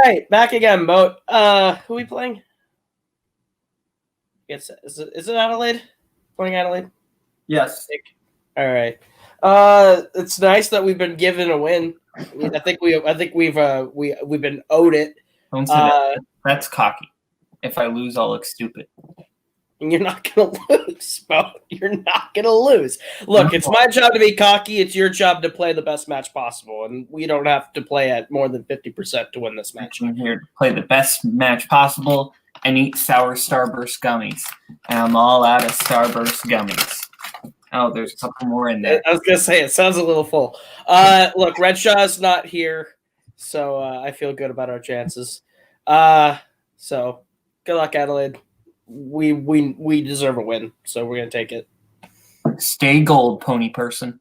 right, back again, Boat. Who are we playing? Is it Adelaide? Playing Adelaide? Yes. All right. It's nice that we've been given a win. I think we've been owed it. Don't say that. That's cocky. If I lose, I'll look stupid. You're not gonna lose, Boat. You're not gonna lose. Look, it's my job to be cocky. It's your job to play the best match possible, and we don't have to play at more than 50% to win this match. I'm here to play the best match possible and eat sour Starburst gummies. And I'm all out of Starburst gummies. Oh, there's a couple more in there. I was gonna say it sounds a little full. Look, Redshaw's not here, so I feel good about our chances. So good luck, Adelaide. We deserve a win, so we're gonna take it. Stay gold, pony person.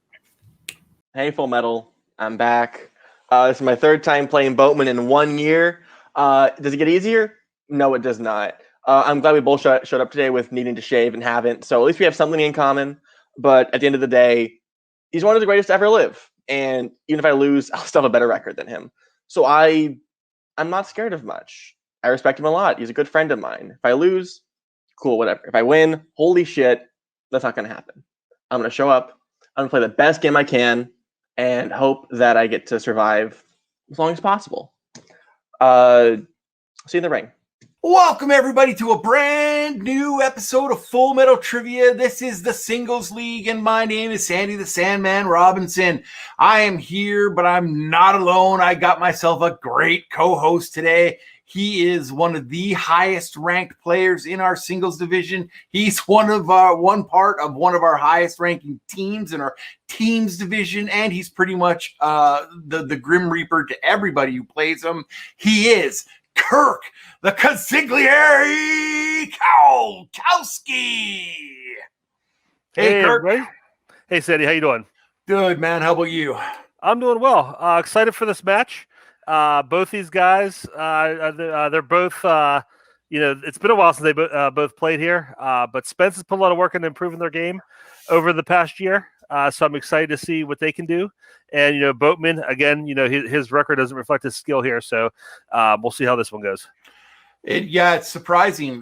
Hey, Full Metal. I'm back. This is my third time playing Boatman in 1 year. Does it get easier? No, it does not. I'm glad we both showed up today with needing to shave and haven't, so at least we have something in common. But at the end of the day, he's one of the greatest to ever live. And even if I lose, I'll still have a better record than him. So I'm not scared of much. I respect him a lot. He's a good friend of mine. If I lose, cool, whatever. If I win, holy shit, that's not going to happen. I'm going to show up. I'm going to play the best game I can and hope that I get to survive as long as possible. See you in the ring. Welcome, everybody, to a brand new episode of Full Metal Trivia. This is the Singles League, and my name is Sandy the Sandman Robinson. I am here, but I'm not alone. I got myself a great co-host today. He is one of the highest-ranked players in our singles division. He's one part of one of our highest-ranking teams in our teams division, and he's pretty much the Grim Reaper to everybody who plays him. He is Kirk, the Consigliere Kowski. Hey, Kirk. Everybody. Hey, Sandy. How you doing? Good, man. How about you? I'm doing well. Excited for this match. Both these guys, they're both, it's been a while since they both played here, but Spence has put a lot of work into improving their game over the past year. So I'm excited to see what they can do. And, Boatman, again, his record doesn't reflect his skill here. So we'll see how this one goes. It's surprising.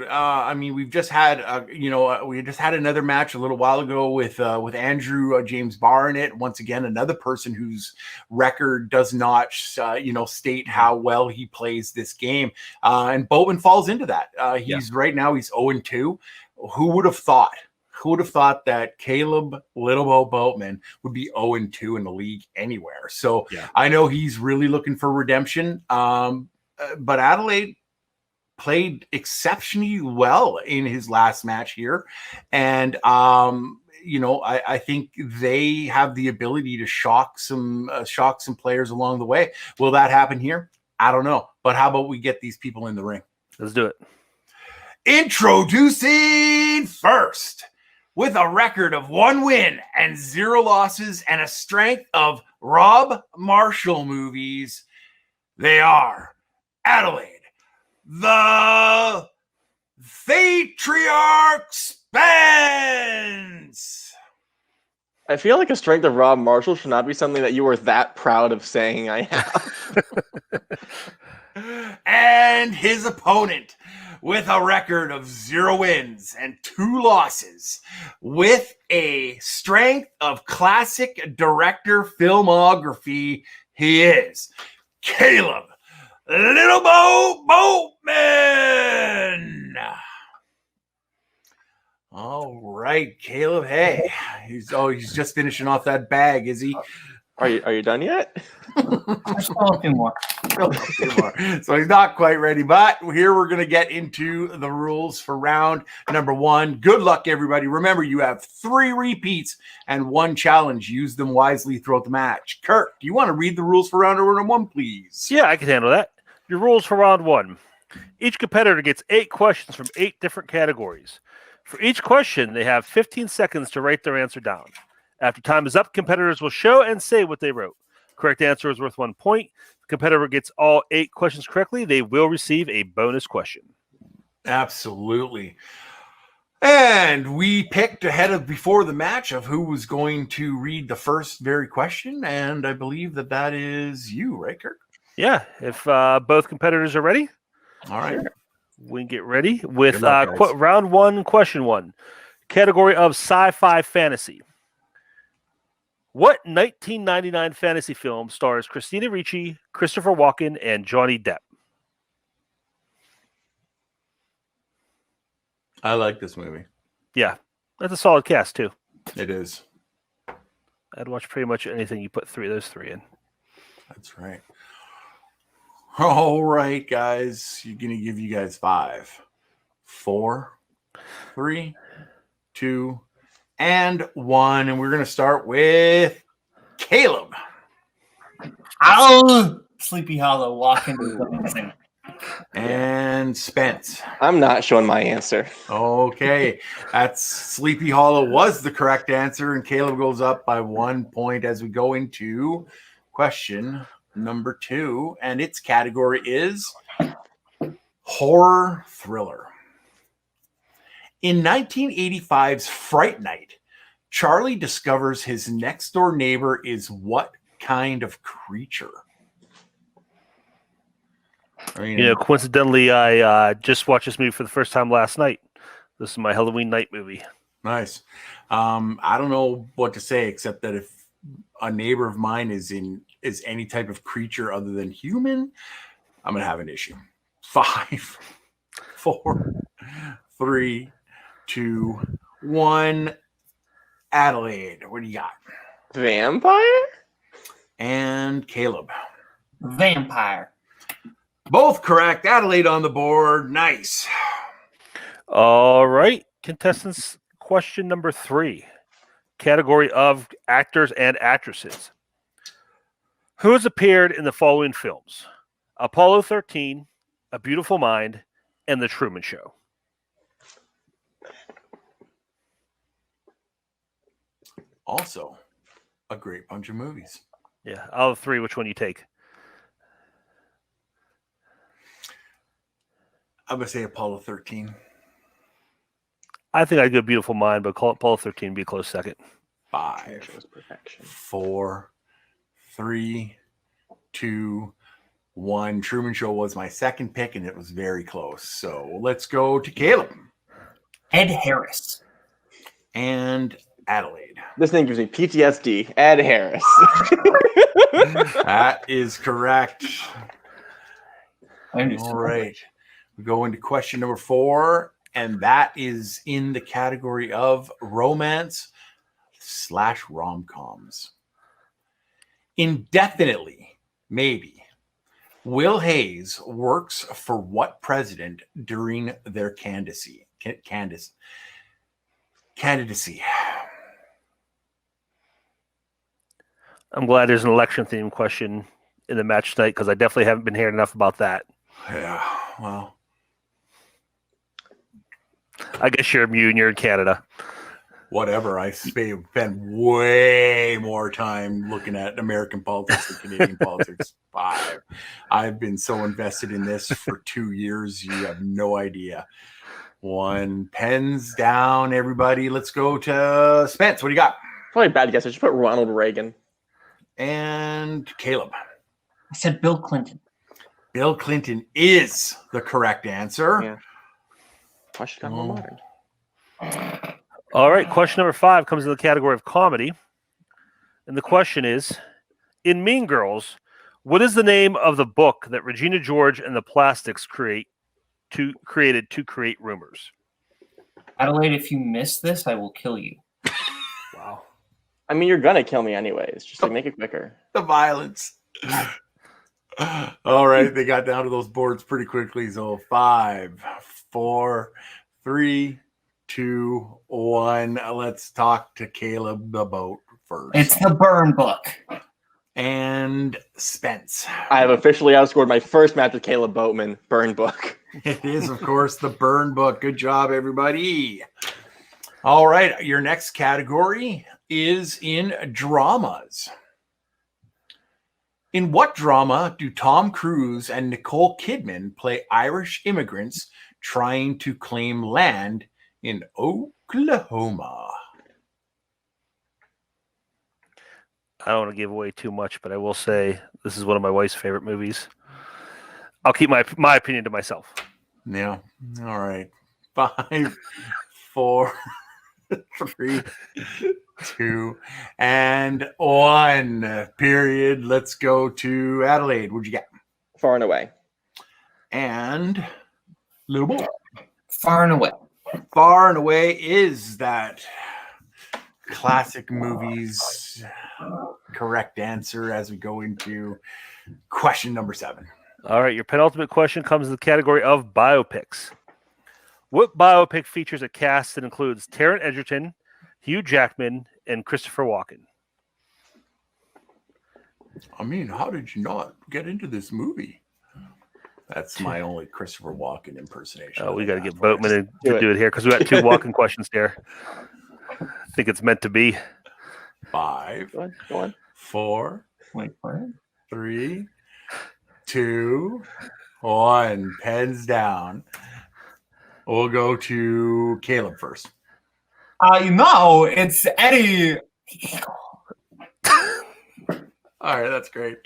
We've just had, we just had another match a little while ago with Andrew James Barr in it. Once again, another person whose record does not, state how well he plays this game. And Boatman falls into that. Right now he's 0-2. Who would have thought? Who would have thought that Caleb Little Boatman would be 0-2 in the league anywhere? So I know he's really looking for redemption. But Adelaide played exceptionally well in his last match here. And, I think they have the ability to shock some players along the way. Will that happen here? I don't know. But how about we get these people in the ring? Let's do it. Introducing first, with a record of 1 win and 0 losses and a strength of Rob Marshall movies, they are Adelaide, the Theytriarch Spence. I feel like a strength of Rob Marshall should not be something that you were that proud of saying I have. And his opponent, with a record of 0 wins and 2 losses, with a strength of classic director filmography, he is Caleb Little Boatman. All right, Caleb. Hey, he's just finishing off that bag, is he? Are you done yet? There's still a few more. So he's not quite ready, but here we're going to get into the rules for round number 1. Good luck, everybody. Remember, you have 3 repeats and 1 challenge. Use them wisely throughout the match. Kirk, do you want to read the rules for round number 1, please? Yeah, I can handle that. Your rules for round 1. Each competitor gets 8 questions from 8 different categories. For each question, they have 15 seconds to write their answer down. After time is up, competitors will show and say what they wrote. Correct answer is worth 1 point. If the competitor gets all 8 questions correctly, they will receive a bonus question. Absolutely. And we picked before the match of who was going to read the first very question, and I believe that is you, right, Kirk? Yeah, if both competitors are ready, All right. we can get ready with Good luck, guys. round one, question one. Category of sci-fi fantasy. What 1999 fantasy film stars Christina Ricci, Christopher Walken, and Johnny Depp? I like this movie. Yeah, that's a solid cast, too. It is. I'd watch pretty much anything you put those three in. That's right. All right, guys. You're going to give you guys 5, 4, 3, 2, and 1. And we're going to start with Caleb. Ow! Sleepy Hollow, walking amazing. And Spence. I'm not showing my answer. Okay. That's Sleepy Hollow was the correct answer. And Caleb goes up by 1 point as we go into question number 2. And its category is horror thriller. In 1985's Fright Night, Charlie discovers his next door neighbor is what kind of creature? I mean, Coincidentally, I just watched this movie for the first time last night. This is my Halloween night movie. nice. I don't know what to say except that if a neighbor of mine is any type of creature other than human, I'm gonna have an issue. 5, 4, 3, 2, 1. Adelaide, what do you got? Vampire? And Caleb. Vampire. Both correct. Adelaide on the board. Nice. All right, contestants. Question number 3. Category of actors and actresses. Who has appeared in the following films? Apollo 13, A Beautiful Mind, and The Truman Show. Also, a great bunch of movies. Yeah, out of 3, which one you take? I'm going to say Apollo 13. I think I'd go Beautiful Mind, but Apollo 13 would be a close second. 5, Shows perfection. 4, 3, 2, 1. Truman Show was my second pick, and it was very close. So let's go to Caleb. Ed Harris. And Adelaide. This name gives me PTSD. Ed Harris. That is correct. I knew All some- right. We go into question number 4, and that is in the category of romance / rom-coms. Indefinitely, maybe. Will Hayes works for what president during their candidacy? I'm glad there's an election theme question in the match tonight because I definitely haven't been hearing enough about that. Yeah, well, I guess you're immune. You're in Canada. whatever. I spend way more time looking at American politics than Canadian politics. 5. I've been so invested in this for 2 years. You have no idea. 1. Pens down, everybody. Let's go to Spence. What do you got? Probably a bad guess. I should put Ronald Reagan. And Caleb. I said Bill Clinton. Bill Clinton is the correct answer. Yeah. Question got more modern. All right, question number 5 comes in the category of comedy. And the question is, in Mean Girls, what is the name of the book that Regina George and the Plastics created to create rumors? Adelaide, if you miss this, I will kill you. Wow. I mean, you're gonna kill me anyways. Just like make it quicker. The violence. All right, they got down to those boards pretty quickly. So 5, 4, 3, 2, 1. Let's talk to Caleb the Boat first. It's the Burn Book. And Spence. I have officially outscored my first match with Caleb Boatman. Burn book. It is, of course, the Burn Book. Good job, everybody. All right, your next category is in dramas. In what drama do Tom Cruise and Nicole Kidman play Irish immigrants trying to claim land in Oklahoma? I don't want to give away too much, but I will say this is one of my wife's favorite movies. I'll keep my opinion to myself. Yeah. All right. 5, 4, 3, 2, and 1. Period. Let's go to Adelaide. What'd you get? Far and away. And Lil Boat. Far and away. Far and away is that classic movies correct answer as we go into question number 7. All right, your penultimate question comes in the category of biopics. What biopic features a cast that includes Taron Egerton, Hugh Jackman, and Christopher Walken? I mean, how did you not get into this movie? That's my only Christopher Walken impersonation. Oh, we got to get Boatman to do it here because we got 2 Walken questions here. I think it's meant to be. 5, Go on. 4, Wait for it. 3, 2, 1. Pens down. We'll go to Caleb first. It's Eddie. All right, that's great.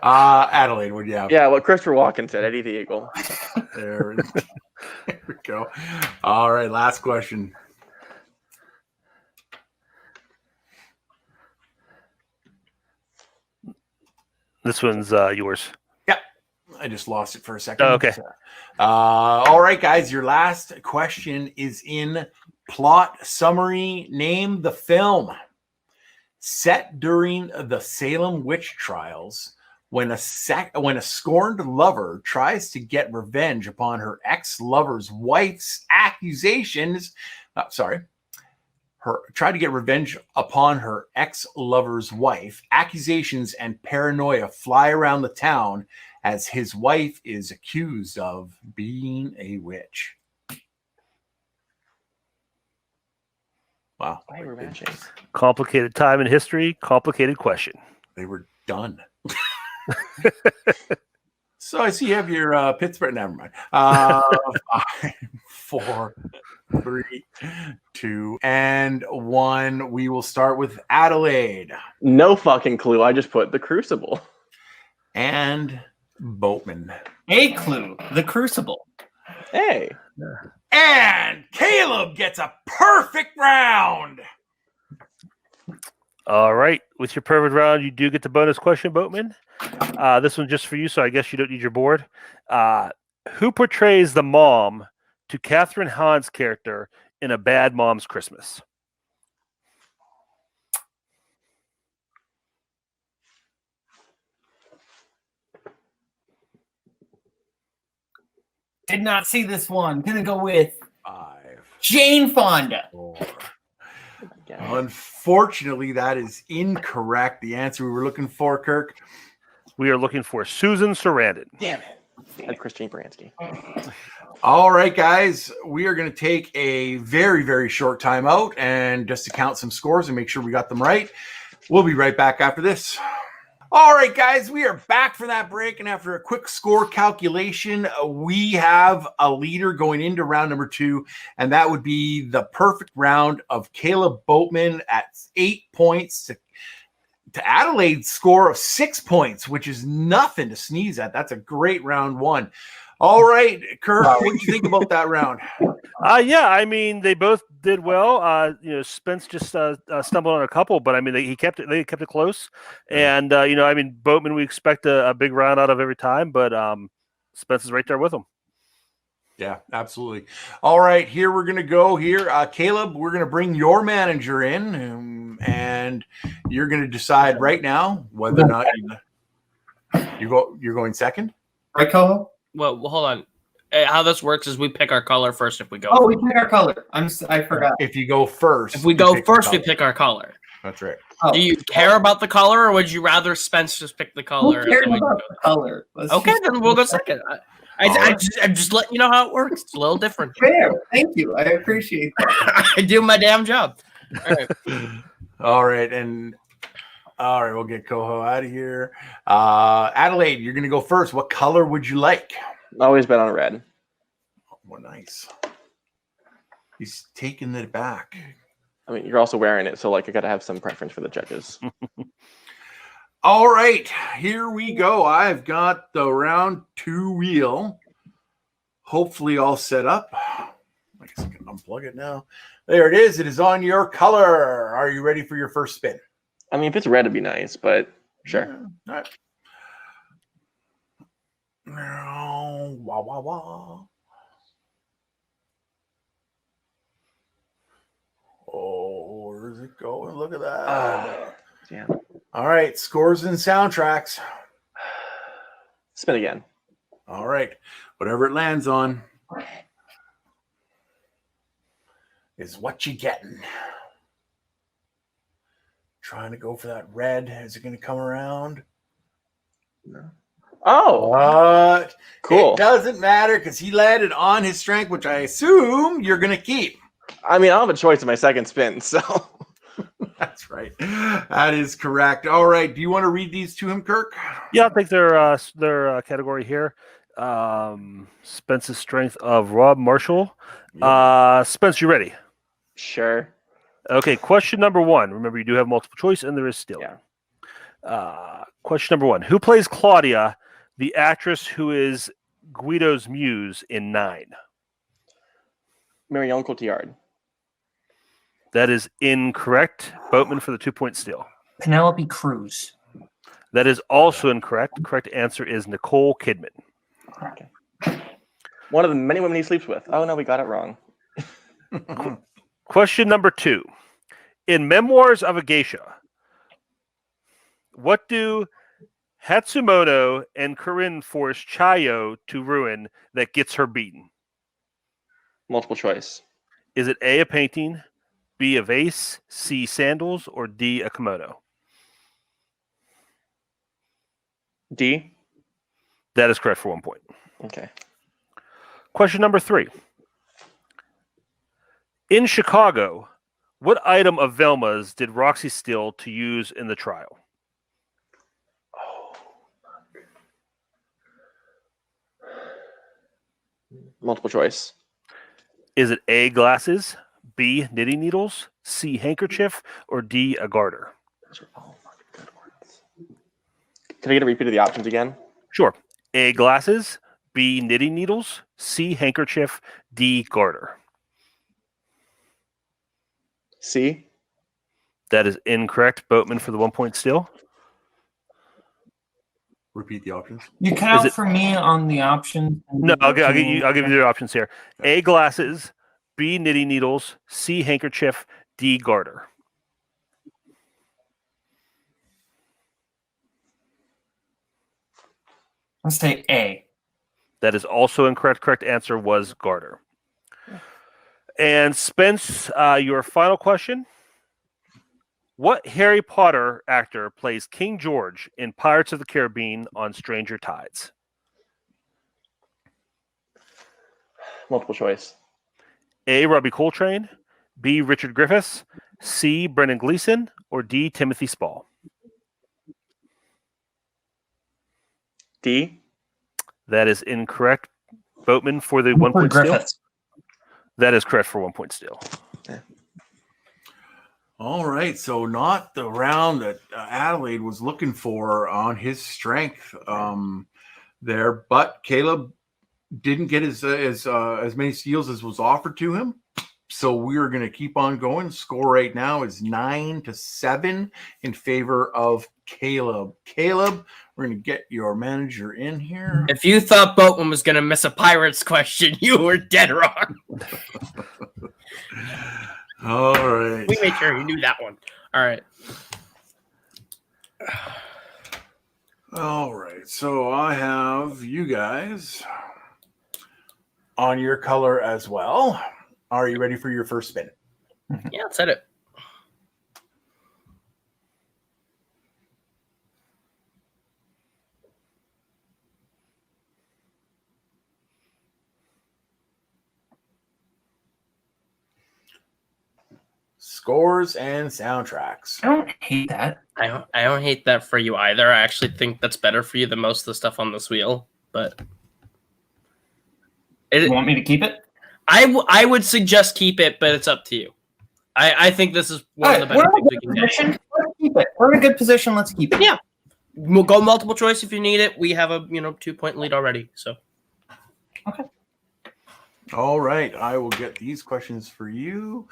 Adelaide, what do you have? Yeah, what Christopher Walken said, Eddie the Eagle. There we go. All right, last question. This one's yours. Yep. I just lost it for a second. Oh, okay. All right, guys. Your last question is in plot summary. Name the film. Set during the Salem witch trials, when a scorned lover tries to get revenge upon her ex-lover's wife's accusations. Tried to get revenge upon her ex-lover's wife. Accusations and paranoia fly around the town as his wife is accused of being a witch. Wow. Why we're matching? Complicated time in history, complicated question. They were done. So I see you have your Pittsburgh. Never mind. 5, 4, 3, 2, and 1. We will start with Adelaide. No fucking clue. I just put The Crucible. And Boatman. A clue. The Crucible. Hey. And Caleb gets a perfect round. All right. With your perfect round, you do get the bonus question, Boatman. This one's just for you, so I guess you don't need your board. Who portrays the mom to Catherine Hahn's character in A Bad Mom's Christmas? Did not see this one. Gonna go with 5, Jane Fonda. 4. Unfortunately, that is incorrect. The answer we were looking for, Kirk. We are looking for Susan Sarandon. Damn it. And Christine Baranski. All right, guys, we are going to take a very, very short timeout and just to count some scores and make sure we got them right. We'll be right back after this. All right, guys, we are back from that break, and after a quick score calculation, we have a leader going into round number 2, and that would be the perfect round of Caleb Boatman at 8 points to Adelaide's score of 6 points, which is nothing to sneeze at. That's a great round 1. All right, Kirk, what did you think about that round? Yeah, I mean, they both did well. Spence just stumbled on a couple, but I mean, they kept it close. And I mean, Boatman, we expect a big round out of every time, but Spence is right there with him. Yeah, absolutely. All right, here we're gonna go here. Caleb, we're gonna bring your manager in, and you're gonna decide right now whether or not you're going second. Right, Coho? Well, hold on. How this works is we pick our color first if we go. Oh, we pick our color. I forgot. If you go first, If we go first, we pick our color. That's right. Oh. Do you care about the color, or would you rather Spence just pick the color? Who cares about the color? Okay, then we'll go second. I'm just letting you know how it works. It's a little different. Fair. Thank you. I appreciate that. I do my damn job. All right. All right, we'll get Coho out of here. Adelaide, you're going to go first. What color would you like? Always bet on red. Oh, nice. He's taking it back. I mean, you're also wearing it, so like I got to have some preference for the judges. All right, here we go. I've got the round 2 wheel. Hopefully all set up. I guess I can unplug it now. There it is. It is on your color. Are you ready for your first spin? I mean, if it's red, it'd be nice, but sure. Yeah. All right. Wah, wah, wah. Oh, where's it going? Look at that. Damn. All right, scores and soundtracks. Spin again. All right, whatever it lands on is what you getting. Trying to go for that red. Is it going to come around? No. Oh, But cool. It doesn't matter because he landed on his strength, which I assume you're going to keep. I mean, I'll have a choice in my second spin, so. That's right. That is correct. All right. Do you want to read these to him, Kirk? Yeah, I'll take their category here. Spence's strength of Rob Marshall. Spence, you ready? Sure. Okay, question number 1. Remember, you do have multiple choice, and there is still. Question number 1. Who plays Claudia, the actress who is Guido's muse in 9? Marion Cotillard. That is incorrect. Boatman for the 2-point steal. Penelope Cruz. That is also incorrect. The correct answer is Nicole Kidman. Okay. One of the many women he sleeps with. Oh, no, we got it wrong. Question number 2. In Memoirs of a Geisha, what do Hatsumono and Corinne force Chayo to ruin that gets her beaten? Multiple choice. Is it A, a painting, B, a vase, C, sandals, or D, a kimono? D. That is correct for 1 point. Okay. Question number 3. In Chicago, what item of Velma's did Roxy steal to use in the trial? Multiple choice. Is it A, glasses, B, knitting needles, C, handkerchief, or D, a garter? Those are all fucking good ones. Can I get a repeat of the options again? Sure. A, glasses, B, knitting needles, C, handkerchief, D, garter. C. That is incorrect. Boatman for the 1 point steal. Repeat the options. You cut out for me on the option. No, I'll give you the options here. A, glasses, B, knitting needles, C, handkerchief, D, garter. Let's say A. That is also incorrect. Correct answer was garter. And Spence, your final question. What Harry Potter actor plays King George in Pirates of the Caribbean on Stranger Tides? Multiple choice. A, Robbie Coltrane, B, Richard Griffiths, C, Brendan Gleeson, or D, Timothy Spall? D. That is incorrect. Boatman for the 1 point steal. Griffiths. That is correct for 1 point steal. All right, so not the round that Adelaide was looking for on his strength there, but Caleb didn't get as many steals as was offered to him. So we're going to keep on going. Score right now is 9-7 in favor of Caleb. Caleb, we're going to get your manager in here. If you thought Boatman was going to miss a Pirates question, you were dead wrong. All right. We made sure he knew that one. All right. All right. So I have you guys on your color as well. Are you ready for your first spin? Yeah, let's hit it. Scores and soundtracks. I don't hate that. I don't hate that for you either. I actually think that's better for you than most of the stuff on this wheel. But You want me to keep it? I would suggest keep it, but it's up to you. I think this is one of the better things we can get. Let's keep it. We're in a good position. Let's keep it. Yeah. We'll go multiple choice if you need it. We have a 2-point lead already. So. All right. I will get these questions for you,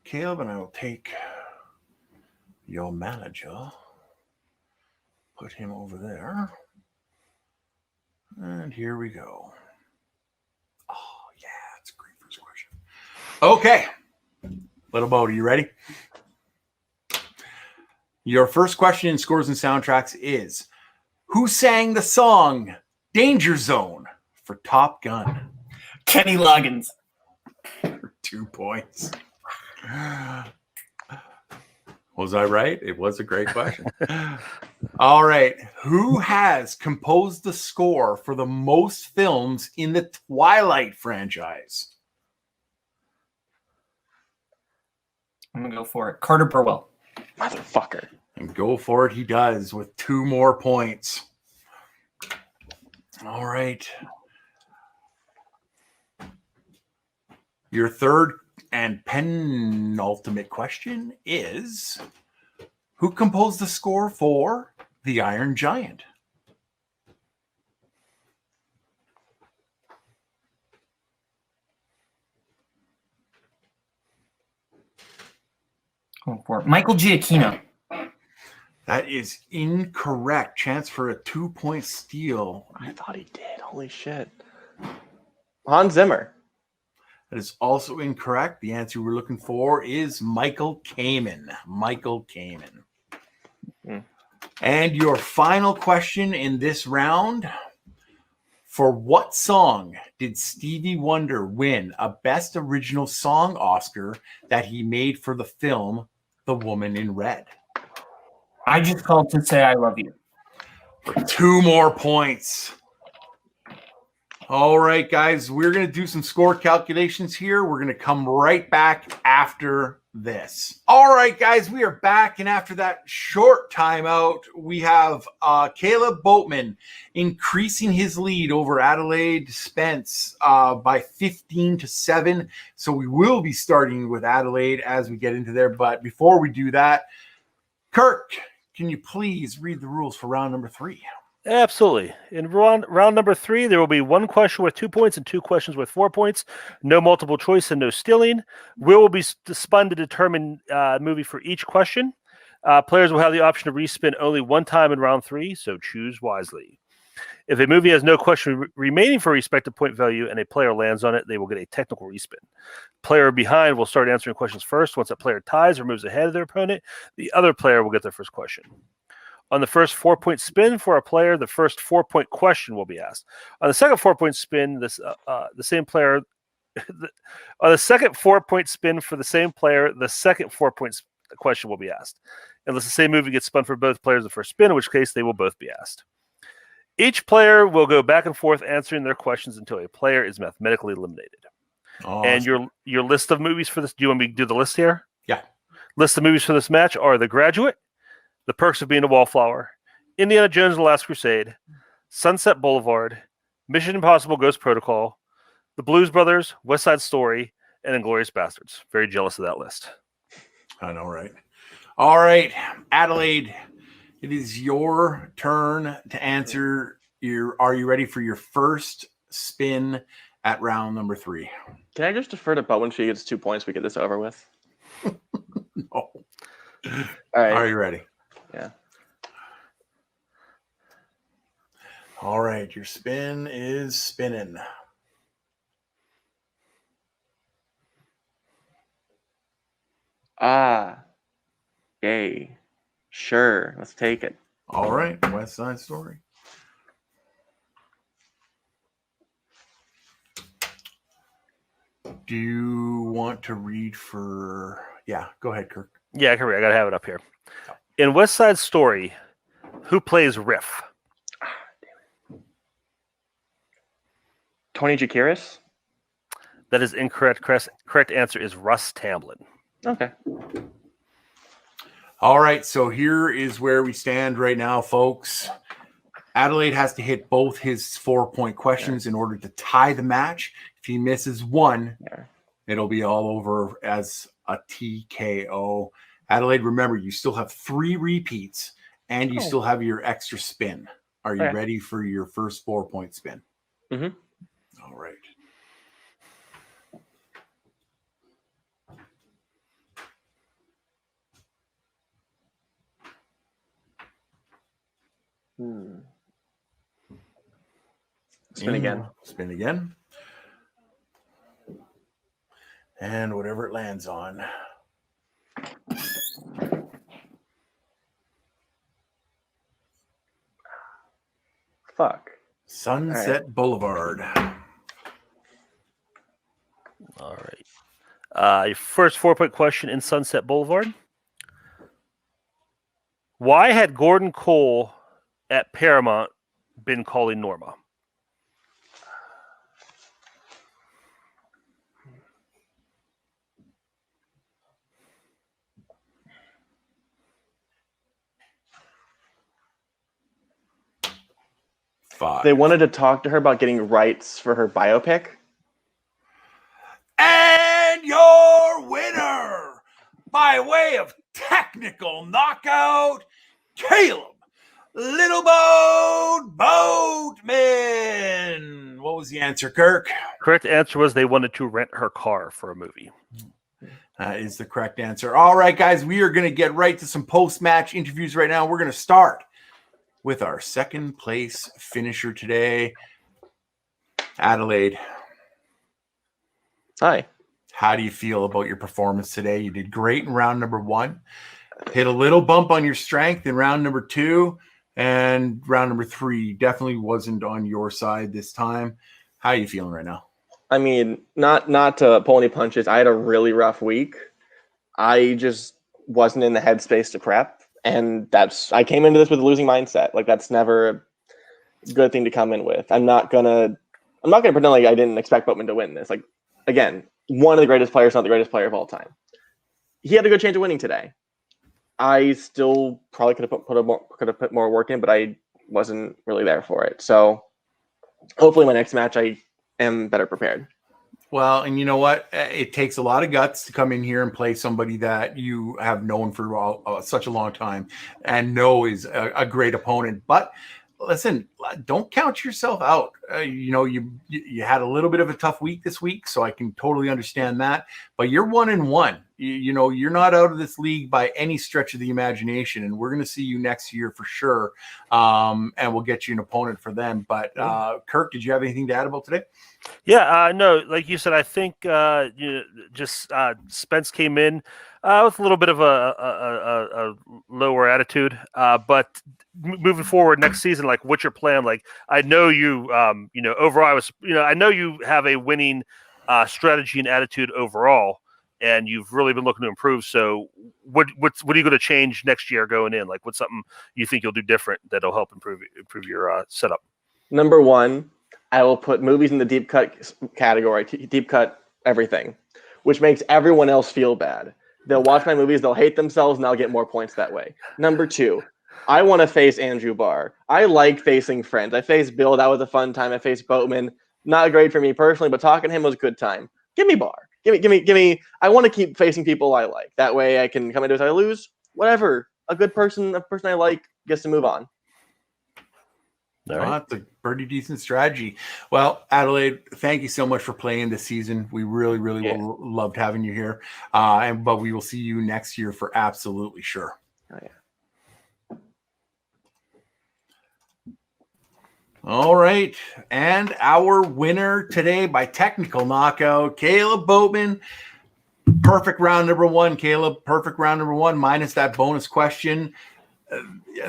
Caleb, and I will take your manager. Put him over there. And here we go. Oh, yeah, that's a great first question. Okay. Little Boat, are you ready? Your first question in Scores and Soundtracks is, who sang the song Danger Zone for Top Gun? Kenny Loggins. 2 points. Was I right? It was a great question. All right. Who has composed the score for the most films in the Twilight franchise? I'm going to go for it. Carter Burwell. Motherfucker. And go for it, he does, with 2 more points. All right. Your third and penultimate question is, who composed the score for The Iron Giant? Going for it. Michael Giacchino. That is incorrect. Chance for a 2-point steal. I thought he did. Holy shit. Hans Zimmer. That is also incorrect. The answer we're looking for is Michael Kamen. Michael Kamen. And your final question in this round. For what song did Stevie Wonder win a Best Original Song Oscar that he made for the film The Woman in Red? I just called to say I love you. For 2 more points. All right, guys, we're going to do some score calculations here. We're going to come right back after this. All right, guys, we are back. And after that short timeout, we have Caleb Boatman increasing his lead over Adelaide Spence by 15-7. So we will be starting with Adelaide as we get into there. But before we do that, Kirk, can you please read the rules for round number 3? Absolutely. In round number 3, there will be 1 question worth 2 points and 2 questions worth 4 points. No multiple choice and no stealing. Will be spun to determine movie for each question. Players will have the option to respin only 1 time in round 3, so choose wisely. If a movie has no question remaining for respective point value and a player lands on it, they will get a technical respin. Player behind will start answering questions first. Once that player ties or moves ahead of their opponent, the other player will get their first question. On the first 4-point spin for a player, the first 4-point question will be asked. On the second 4-point spin, the same player. On the second 4-point spin for the same player, the second 4-point question will be asked. Unless the same movie gets spun for both players the first spin, in which case they will both be asked. Each player will go back and forth answering their questions until a player is mathematically eliminated. Awesome. And your list of movies for this, do you want me to do the list here? Yeah. List of movies for this match are The Graduate, The Perks of Being a Wallflower, Indiana Jones and the Last Crusade, Sunset Boulevard, Mission Impossible Ghost Protocol, The Blues Brothers, West Side Story, and Inglourious Bastards. Very jealous of that list. I know, right? All right, Adelaide, it is your turn to answer. Are you ready for your first spin at round number 3? Can I just defer to Boat when she gets 2 points? We get this over with. No. All right. Are you ready? Yeah. All right, your spin is spinning. Yay. Sure. Let's take it. All right, West Side Story. Do you want to read for... Yeah, go ahead, Kirk. Yeah, I got to have it up here. In West Side Story, who plays Riff? Tony Jakiris? That is incorrect. Correct answer is Russ Tamblyn. Okay. All right, so here is where we stand right now, folks. Adelaide has to hit both his 4-point questions in order to tie the match. If he misses one, it'll be all over as a TKO. Adelaide, remember, you still have 3 repeats and you still have your extra spin. Are you Okay. ready for your first 4-point spin? Mhm. All right. Spin again. Spin again. And whatever it lands on. Fuck. Sunset Boulevard. All right. Your first 4-point question in Sunset Boulevard. Why had Gordon Cole at Paramount been calling Norma? Five. They wanted to talk to her about getting rights for her biopic. And your winner, by way of technical knockout, Caleb Little Boat Boatman. What was the answer, Kirk? Correct answer was they wanted to rent her car for a movie. That is the correct answer. All right, guys, we are going to get right to some post-match interviews right now. We're going to start with our second place finisher today, Adelaide. Hi. How do you feel about your performance today? You did great in round number 1. Hit a little bump on your strength in round number 2, and round number 3 definitely wasn't on your side this time. How are you feeling right now? I mean, not to pull any punches. I had a really rough week. I just wasn't in the headspace to prep, and I came into this with a losing mindset. Like, that's never a good thing to come in with. I'm not gonna pretend like I didn't expect Boatman to win this. Like, again, one of the greatest players, not the greatest player of all time. He had a good chance of winning today. I still probably could have put more work in, but I wasn't really there for it. So hopefully my next match I am better prepared. Well, and you know what? It takes a lot of guts to come in here and play somebody that you have known for such a long time and know is a great opponent. But listen, don't count yourself out. You had a little bit of a tough week this week, so I can totally understand that. But you're 1-1. You're not out of this league by any stretch of the imagination, and we're going to see you next year for sure. And we'll get you an opponent for them. But Kirk, did you have anything to add about today? Yeah, no, like you said, I think Spence came in with a little bit of a lower attitude, but moving forward next season, like, what's your plan? Like, I know you, overall, I know you have a winning strategy and attitude overall, and you've really been looking to improve. So, what are you going to change next year going in? Like, what's something you think you'll do different that'll help improve your setup? Number 1, I will put movies in the deep cut category, deep cut everything, which makes everyone else feel bad. They'll watch my movies, they'll hate themselves, and I'll get more points that way. Number 2, I want to face Andrew Barr. I like facing friends. I faced Bill, that was a fun time. I faced Boatman, not great for me personally, but talking to him was a good time. Give me Barr. Give me. I want to keep facing people I like. That way I can come into it. If I lose, whatever. A person I like gets to move on. All right. That's a pretty decent strategy. Well, Adelaide, thank you so much for playing this season. We really, really loved having you here. But we will see you next year for absolutely sure. Oh, yeah. All right. And our winner today by technical knockout, Caleb Boatman. Perfect round number 1, Caleb. Perfect round number 1, minus that bonus question.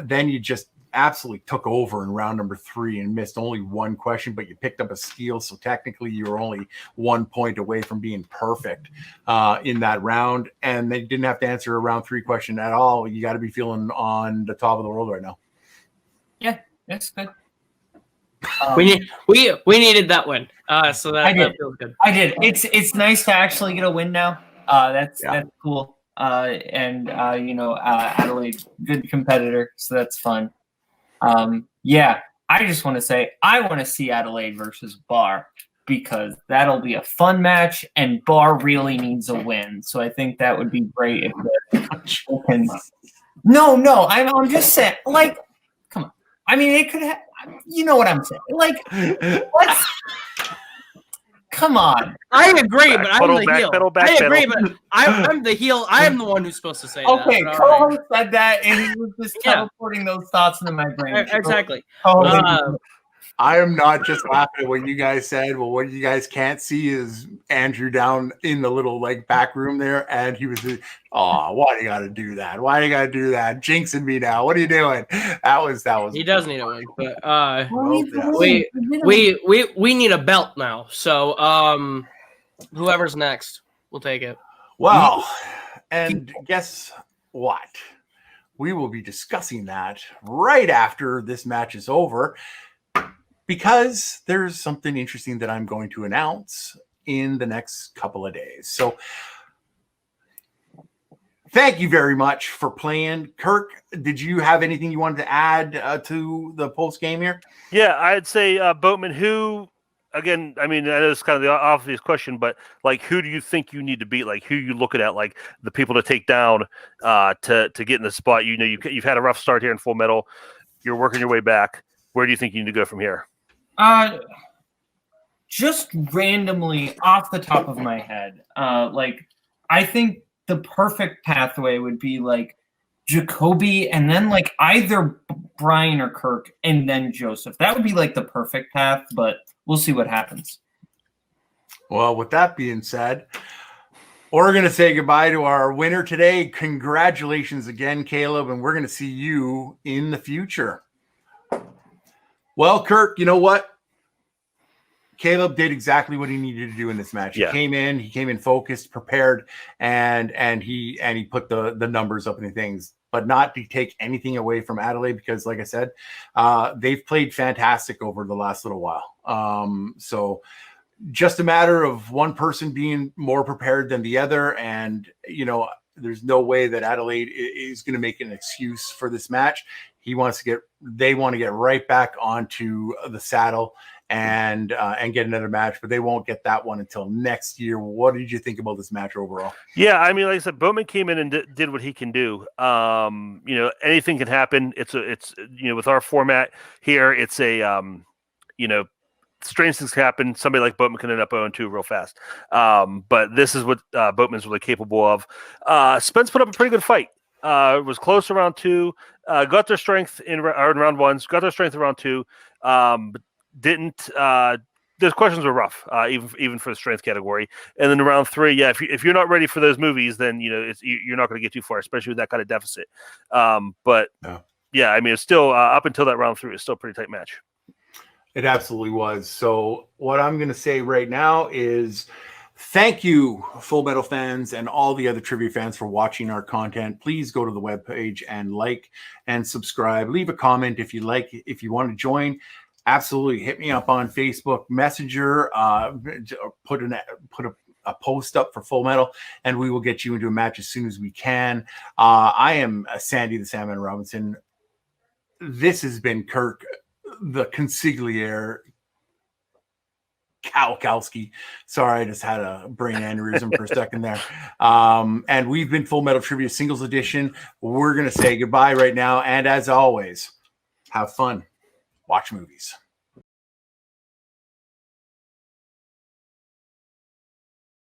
Then you just absolutely took over in round number 3 and missed only one question, but you picked up a steal. So technically you were only 1 point away from being perfect in that round. And they didn't have to answer a round 3 question at all. You got to be feeling on the top of the world right now. Yeah, that's good. We needed that win. So that feels good. I did. It's nice to actually get a win now. That's cool. Adelaide, good competitor, so that's fun. I just want to say I want to see Adelaide versus Barr because that'll be a fun match, and Barr really needs a win. So I think that would be great if No. I'm just saying. Like, come on. I mean, it could. You know what I'm saying? Like, let's. Come on. I agree, but I'm the heel. I agree, pedal. but I'm the heel. I am the one who's supposed to say Okay, that. co-host said that, and he was just teleporting those thoughts into my brain. Exactly. I am not just laughing at what you guys said. Well, what you guys can't see is Andrew down in the little like back room there, and he was, oh, why do you got to do that? Why do you got to do that? Jinxing me now. What are you doing? That was. He does need a win, but we we need a belt now. So whoever's next, we'll take it. Well, and guess what? We will be discussing that right after this match is over, because there's something interesting that I'm going to announce in the next couple of days. So thank you very much for playing. Kirk, did you have anything you wanted to add to the post game here? Yeah, I'd say Boatman, who, again, I mean, I know it's kind of the obvious question, but like, who do you think you need to beat? Like, who you looking at? Like, the people to take down to get in the spot. You know, you've had a rough start here in Full Metal. You're working your way back. Where do you think you need to go from here? Just randomly off the top of my head, like, I think the perfect pathway would be like Jacoby and then like either Brian or Kirk and then Joseph. That would be like the perfect path, but we'll see what happens. Well, with that being said, we're going to say goodbye to our winner today. Congratulations again, Caleb, and we're going to see you in the future. Well, Kirk, you know what? Caleb did exactly what he needed to do in this match. Yeah. He came in focused, prepared, and he put the numbers up and things, but not to take anything away from Adelaide, because like I said, they've played fantastic over the last little while. So just a matter of one person being more prepared than the other. And, you know, there's no way that Adelaide is going to make an excuse for this match. They want to get right back onto the saddle and get another match, but they won't get that one until next year. What did you think about this match overall? Yeah, I mean, like I said, Boatman came in and did what he can do. You know, anything can happen. It's you know, with our format here, it's a you know, strange things happen. Somebody like Boatman can end up 0-2 real fast. But this is what Boatman's really capable of. Spence put up a pretty good fight. Was close around 2. Got their strength in round 1. Got their strength in round 2. But didn't. Those questions were rough, even for the strength category. And then in round 3, yeah, if you're not ready for those movies, then you know you're not going to get too far, especially with that kind of deficit. But yeah, I mean, it's still up until that round 3, it's still a pretty tight match. It absolutely was. So what I'm going to say right now is thank you, Full Metal fans and all the other trivia fans, for watching our content. Please go to the webpage and like and subscribe. Leave a comment if you like. If you want to join, absolutely hit me up on Facebook Messenger. Put a post up for Full Metal, and we will get you into a match as soon as we can. I am Sandy the Salmon Robinson. This has been Kirk the Consigliere Kalkowski. Sorry, I just had a brain aneurysm for a second there. And we've been Full Metal Trivia Singles Edition. We're going to say goodbye right now. And as always, have fun. Watch movies.